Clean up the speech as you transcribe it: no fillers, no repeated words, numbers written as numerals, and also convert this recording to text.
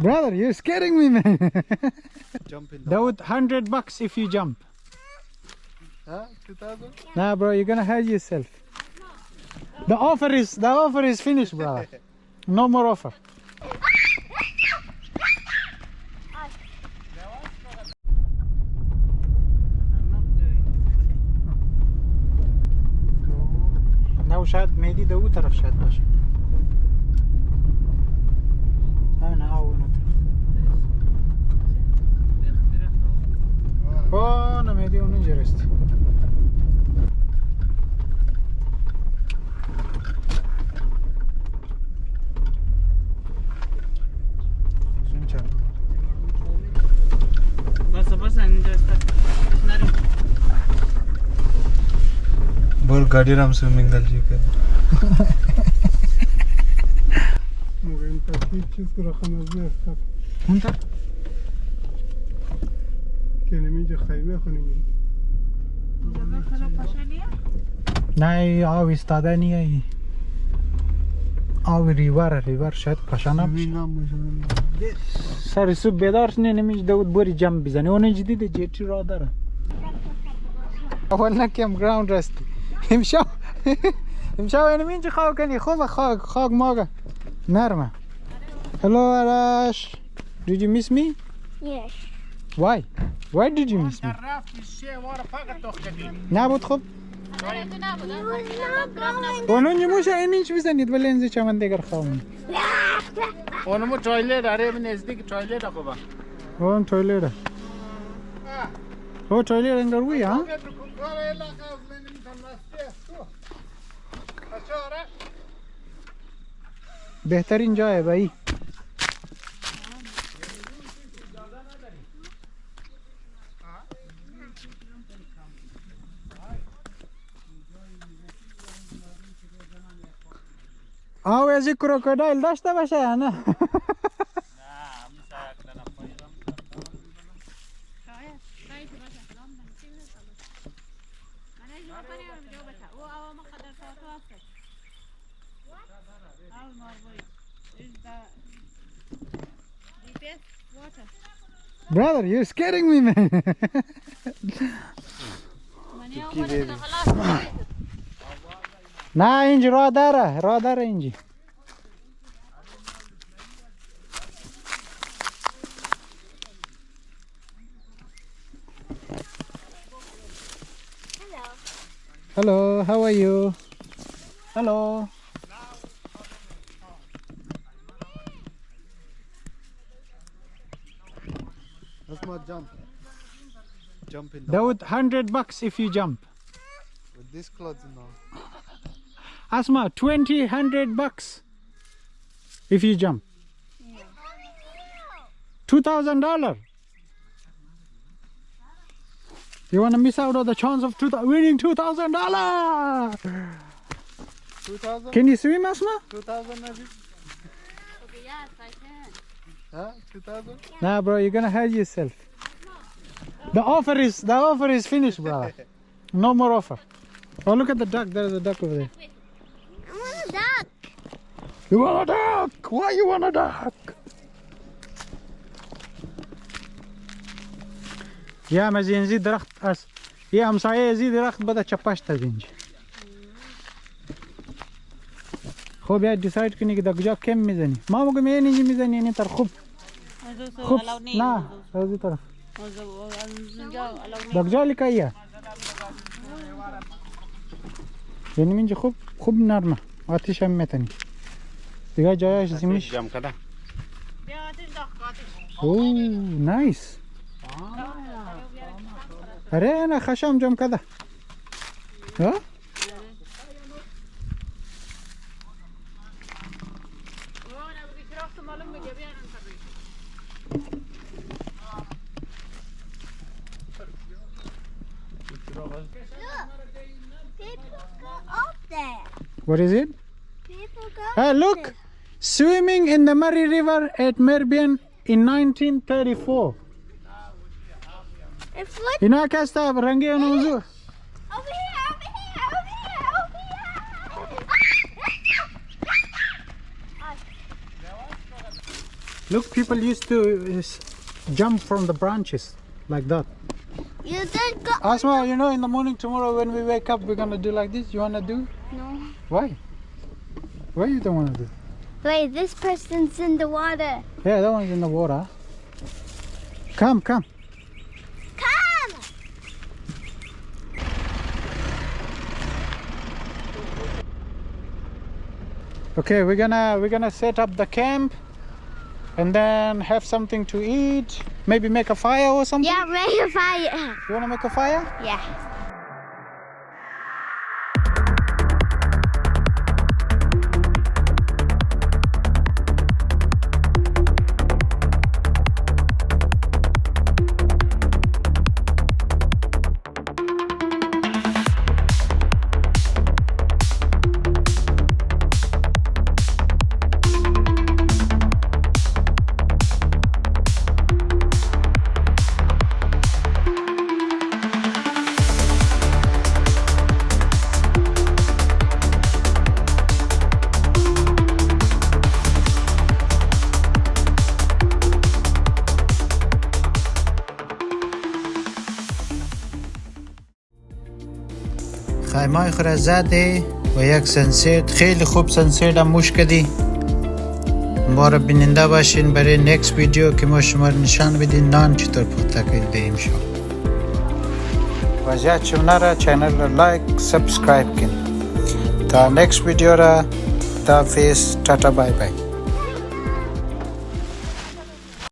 Brother, you're scaring me, man. Jump in the Dawood, $100 if you jump. Huh? 2000? Nah, bro, you're gonna hurt yourself. The offer is finished, brother. No more offer. Now شاید مهدی دو طرف شاید باشه. نه اون طرف. نه مهدی اون اینجا است. زوم چند. بس اینجا است. बोल गाड़ी Ram swimming दल जी कर मुझे इनका चीज़ को रखना है इसका اون طرف. कि नहीं मुझे खाइबे खुनेंगे نه آب ایستاده نیه. آب ریور شاید پاشانه سر صبح بیدار نه نمیشه داود بری جمع بزنی. اون جدیده جیتی را داره. اول نکیم گراوند رستی. امشب اینم اینجا خواه کنی. خوبه خاک ماگه نرمه. Hello Arash. Did you miss me? Yes. Why did you miss me? نبود خوب. اونو نموشه اینچ بزنید ولی انزی چمن دیگر خواهم. اونمو تویلت داره به نزدیک تویلت خوبه. اون تویلت. او تویلت انگار وی ها؟ بهترین جایه بایی. آو از یک کروکودایل داشته باشه یا نه؟ Brother, you're scaring me, man. نه اینجا راه داره اینجا. Hello, how are you? Hello. Let's not jump in the Dawood, $100 if you jump. with this clothes now. Asma, $100 if you jump. $2,000. You want to miss out on the chance of winning $2,000? 2000? Can you swim, Asma? 2000 maybe? Yes, I can. Huh? 2000? Nah, bro, you're gonna hurt yourself. The offer is finished, brother. No more offer. Oh, look at the duck. There's a duck over there. I want a duck. You want a duck? Why you want a duck? یا مزینزی درخت است. یه همسایه ازی درخت بده چپاش تدینج. خوب یا دیساید کنی که دکجا کم میزنی. ما مگه می اینجا میزنی اینی تر خوب. خوب نه ازی طرف. دکجا لیکاییه. یعنی اینجا خوب نرمه. آتیش هم میتنی. دیگه جایش زمینش. جمع کده. اوه نایس. اره انا خشم جمع کده. ها؟ People go up there. What is it? People go Hey, up look! there. Swimming in the Murray River at Merbian in 1934. It's what? هناك هسه رنگي موضوع. Over here, over here, over here, over here. Look, people used to jump from the branches like that. You did go. Asma, you know, in the morning tomorrow when we wake up, we're gonna do like this. You wanna do? No. Why? Why you don't wanna do? Wait, this person's in the water. Yeah, that one's in the water. Come. Come! Okay, we're gonna set up the camp and then have something to eat. Maybe make a fire or something. Yeah, make a fire. You wanna make a fire? Yeah. خیمه خود زده و یک سنسیت خیلی خوب سنسیت هم موش کردی. ما را بیننده باشین برای نیکس ویدیو که ما شما را نشان بدین نان چطور پخته کردیم شما. و زیاد شما را چینل را لایک سبسکرایب کن تا نیکس ویدیو را تا فیس تاتا بای بای.